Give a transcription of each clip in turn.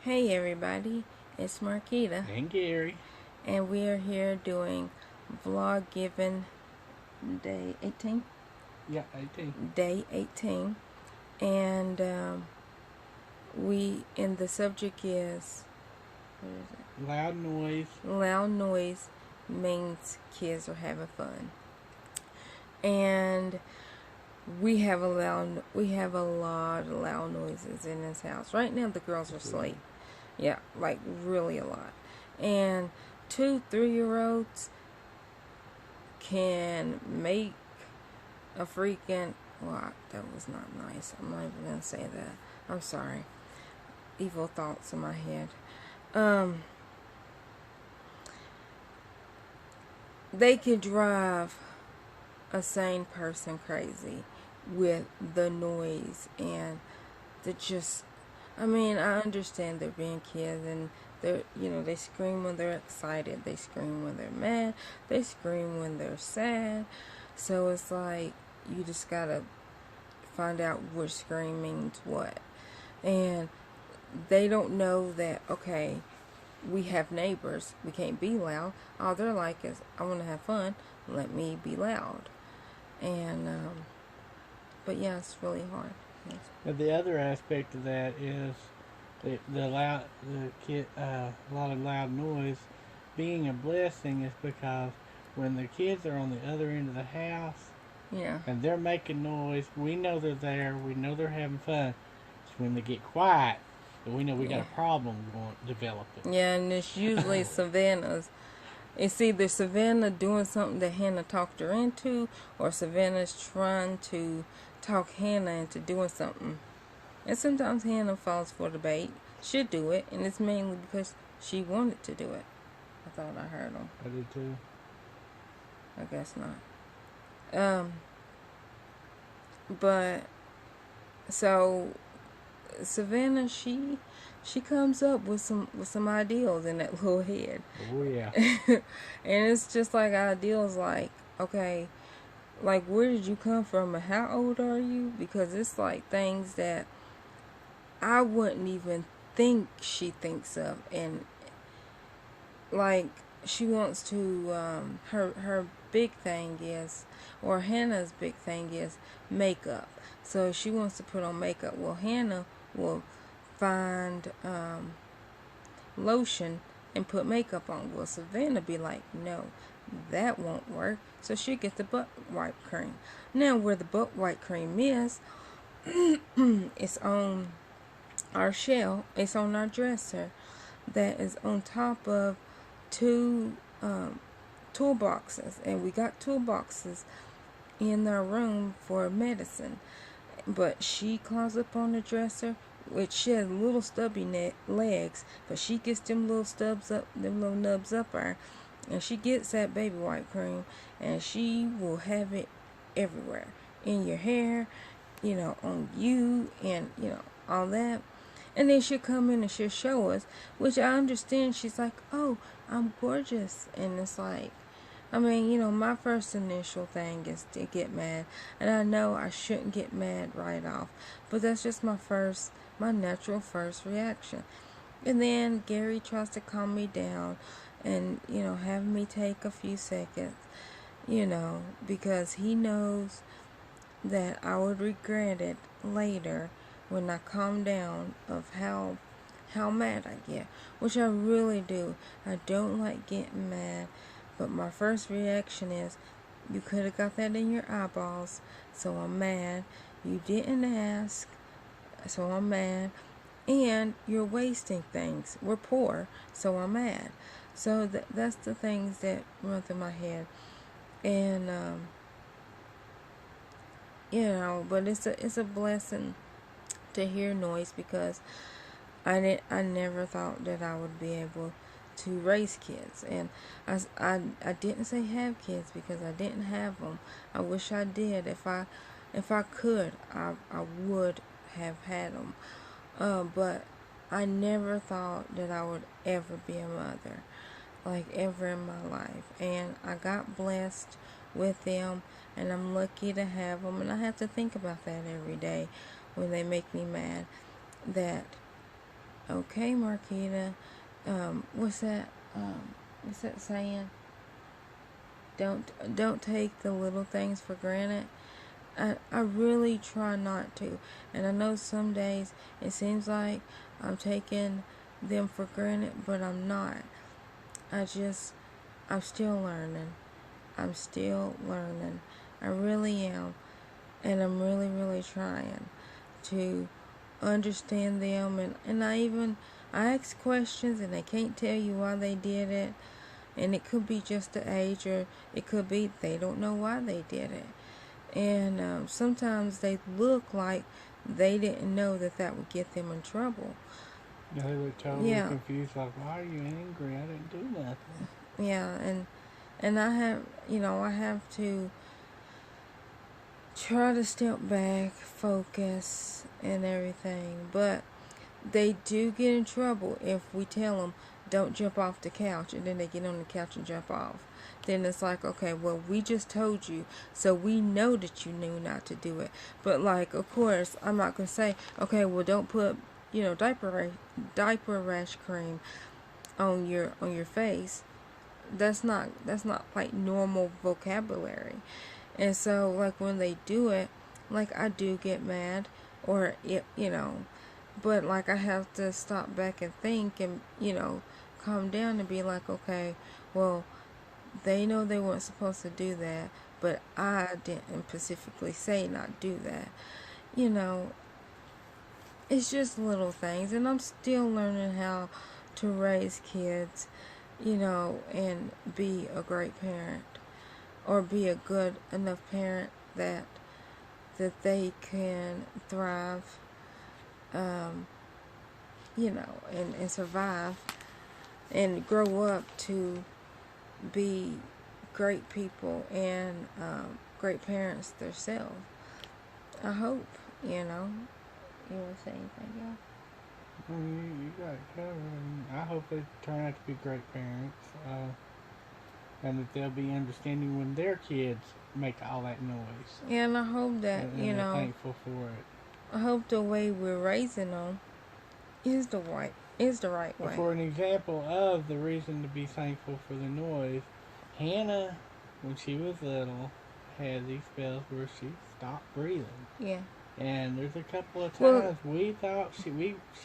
Hey everybody, it's Marquita, And Gary. and we are here doing Vloggiving Day 18. Yeah, 18. Day 18, and the subject is, what is Loud noise. it? Loud noise means kids are having fun, and we have a lot of loud noises in this house right now. The girls are asleep. Yeah, like really a lot. And 2 3-year-olds can make a freaking, well, that was not nice. I'm not even gonna say that. I'm sorry. Evil thoughts in my head. They could drive a sane person crazy with the noise and the just, I mean, I understand they're being kids and they scream when they're excited, they scream when they're mad, they scream when they're sad. So it's like you just gotta find out which scream means what. And they don't know that, okay, we have neighbors, we can't be loud. All they're like is, I want to have fun, let me be loud. And, but yeah, it's really hard. Yes. But the other aspect of that is a lot of loud noise being a blessing is because when the kids are on the other end of the house Yeah. and they're making noise, we know they're there, we know they're having fun. It's when they get quiet that we know we got Yeah. a problem going developing. Yeah, and it's usually Savannah's. It's either Savannah doing something that Hannah talked her into, or Savannah's trying to talk Hannah into doing something. And sometimes Hannah falls for the bait. She'll do it, and it's mainly because she wanted to do it. I thought I heard him. I do too. I guess not. But so Savannah, she comes up with some ideals in that little head. Oh yeah. And it's just like ideals like, okay, like where did you come from and how old are you? Because it's like things that I wouldn't even think she thinks of. And like she wants to her big thing is, or Hannah's big thing is makeup. So she wants to put on makeup. Well, Hannah will find lotion and put makeup on. Well, Savannah be like, no, that won't work. So she gets the butt wipe cream. Now, where the butt wipe cream is, it's on our shelf. It's on our dresser. That is on top of two toolboxes, and we got toolboxes in our room for medicine. But she climbs up on the dresser, which she has little stubby legs, but she gets them little stubs up, them little nubs up her, and she gets that baby white cream, and she will have it everywhere, in your hair, on you, and all that. And then she'll come in and she'll show us, which I understand. She's like, oh, I'm gorgeous. And it's like, I mean, my first initial thing is to get mad. And I know I shouldn't get mad right off. But that's just my natural first reaction. And then Gary tries to calm me down and, have me take a few seconds, because he knows that I would regret it later when I calm down of how mad I get, which I really do. I don't like getting mad, but my first reaction is, you could have got that in your eyeballs, so I'm mad. You didn't ask, so I'm mad. And you're wasting things. We're poor, so I'm mad. So that's the things that run through my head. And but it's a blessing to hear noise, because I never thought that I would be able to raise kids. And I didn't say have kids because I didn't have them. I wish I did. If I could, I would have had them. But I never thought that I would ever be a mother, like ever in my life. And I got blessed with them, and I'm lucky to have them. And I have to think about that every day when they make me mad, that Okay, Marquita. What's that? What's that saying? Don't take the little things for granted. I really try not to. And I know some days it seems like I'm taking them for granted, but I'm not. I'm still learning. I'm still learning. I really am. And I'm really, really trying to understand them. And I ask questions and they can't tell you why they did it. And it could be just the age, or it could be they don't know why they did it. And sometimes they look like they didn't know that would get them in trouble. They look totally Yeah, confused, like, why are you angry? I didn't do nothing. yeah, and I have to try to step back, focus, and everything. But they do get in trouble if we tell them don't jump off the couch, and then they get on the couch and jump off. Then it's like, okay, well, we just told you, so we know that you knew not to do it. But like, of course, I'm not gonna say, okay, well, don't put diaper rash cream on your face. That's not like normal vocabulary. And so like when they do it, like I do get mad, or but like I have to stop back and think, and calm down and be like, okay, well, they know they weren't supposed to do that, but I didn't specifically say not do that. You know, it's just little things, and I'm still learning how to raise kids, and be a great parent, or be a good enough parent that they can thrive, um, and survive and grow up to be great people and great parents themselves. I hope, you know. You want to say anything else? You got it covered. I hope they turn out to be great parents, and that they'll be understanding when their kids make all that noise. And I hope that, And they're thankful for it. I hope the way we're raising them is the right way. For an example of the reason to be thankful for the noise, Hannah, when she was little, had these spells where she stopped breathing. Yeah. And there's a couple of times we thought she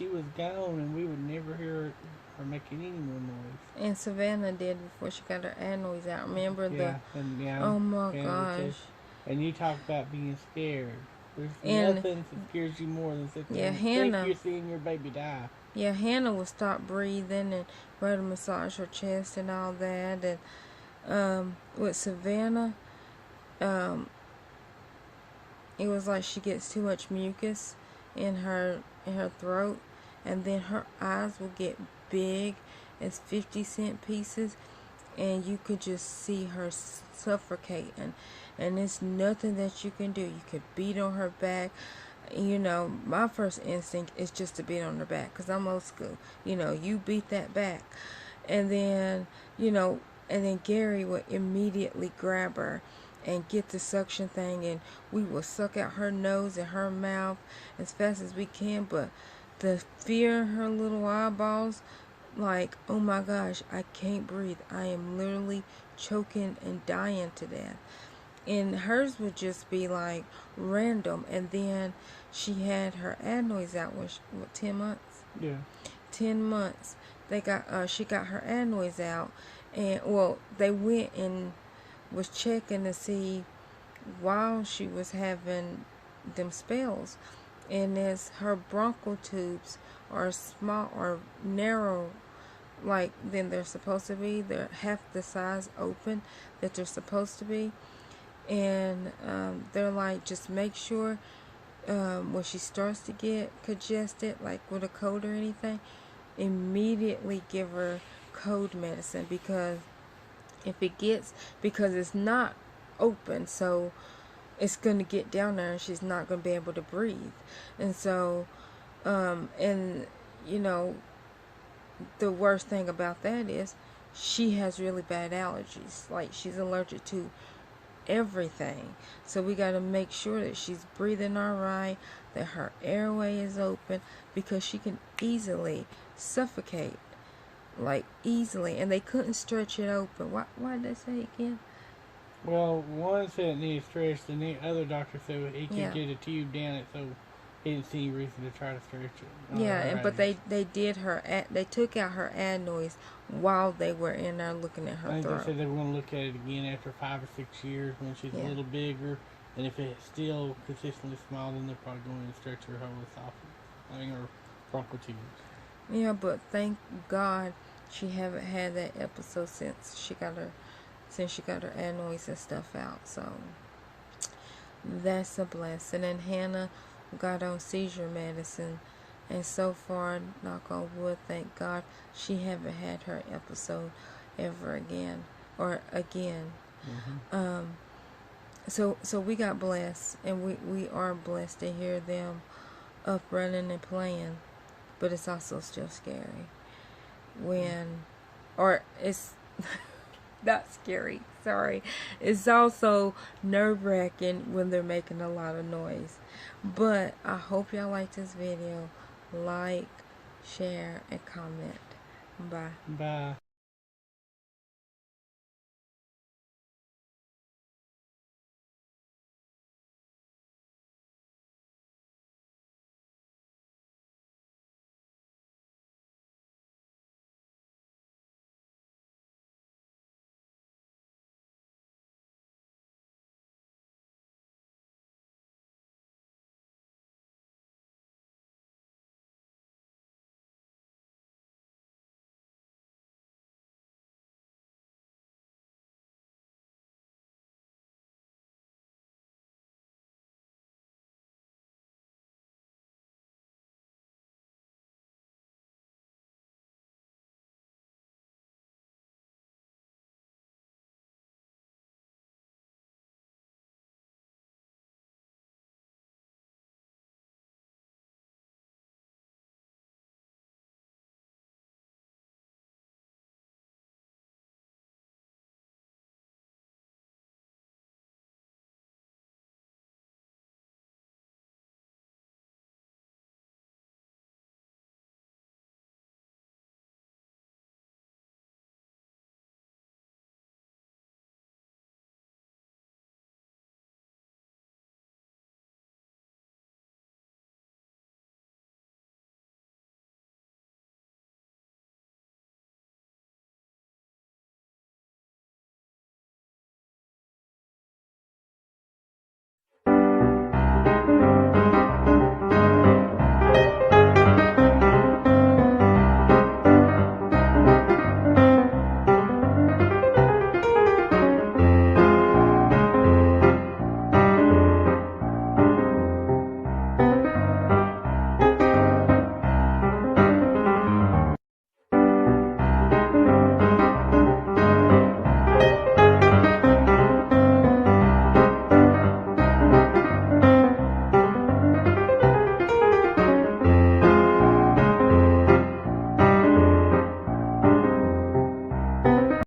was gone and we would never hear her making any more noise. And Savannah did before she got her adenoids out. Remember oh my gosh. And you talk about being scared. There's nothing that scares you more than sitting there and think you're seeing your baby die. Yeah, Hannah would stop breathing and go to massage her chest and all that. And with Savannah, it was like she gets too much mucus in her throat, and then her eyes will get big as 50-cent pieces, and you could just see her suffocating. And there's nothing that you can do. You could beat on her back. My first instinct is just to beat on her back, because I'm old school. You beat that back. And then, Gary would immediately grab her and get the suction thing, and we will suck out her nose and her mouth as fast as we can. But the fear in her little eyeballs, like, oh my gosh, I can't breathe. I am literally choking and dying to death. And hers would just be like random. And then she had her adenoids out when 10 months. Yeah. 10 months. She got her adenoids out, and they went and was checking to see why she was having them spells, and as her bronchial tubes are small or narrow like than they're supposed to be. They're half the size open that they're supposed to be. And they're like, just make sure when she starts to get congested, like with a cold or anything, immediately give her cold medicine, because because it's not open, so it's going to get down there and she's not going to be able to breathe. And so and the worst thing about that is she has really bad allergies. Like, she's allergic to everything. So we got to make sure that she's breathing all right, that her airway is open, because she can easily suffocate, like easily, and they couldn't stretch it open. Why did they say again? Well, one said it needed stretched, and the other doctor said he could Yeah. get a tube down it, so he didn't see any reason to try to stretch it. Yeah, and but they did they took out her adenoids while they were in there looking at her I think they throat. said they were going to look at it again after 5 or 6 years when she's Yeah. a little bigger, and if it's still consistently small, then they're probably going to stretch her whole esophagus, I mean her bronchial tubes. Yeah, but thank God she haven't had that episode since she got her adenoids and stuff out. So that's a blessing. And Hannah got on seizure medicine, and so far, knock on wood, thank God, she haven't had her episode ever again or again. Mm-hmm. So we got blessed, and we are blessed to hear them up running and playing, but it's also still scary or it's not scary, sorry. It's also nerve-wracking when they're making a lot of noise. But I hope y'all like this video. Like, share, and comment. Bye. Bye.